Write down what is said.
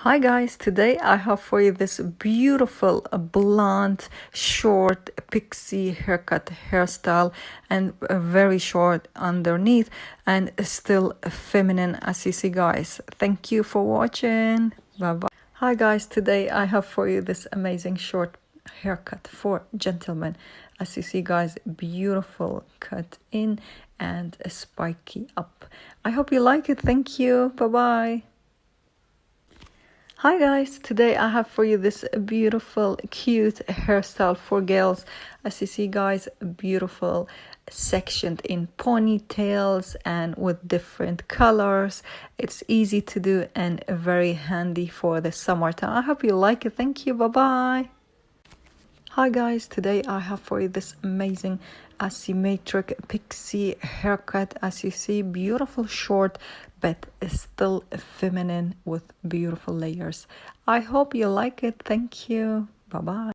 Hi guys, today I have for you this beautiful blonde short pixie haircut hairstyle and very short underneath and still feminine as you see guys. Thank you for watching. Bye bye. Hi guys, today I have for you this amazing short haircut for gentlemen. As you see guys, beautiful cut in and a spiky up. I hope you like it. Thank you. Bye bye. Hi guys, today I have for you this beautiful cute hairstyle for girls. As you see guys, beautiful sectioned in ponytails and with different colors. It's easy to do and very handy for the summertime. I hope you like it. Thank you. Bye bye. Hi guys, today I have for you this amazing asymmetric pixie haircut. As you see, beautiful short but still feminine with beautiful layers. I hope you like it. Thank you. Bye bye.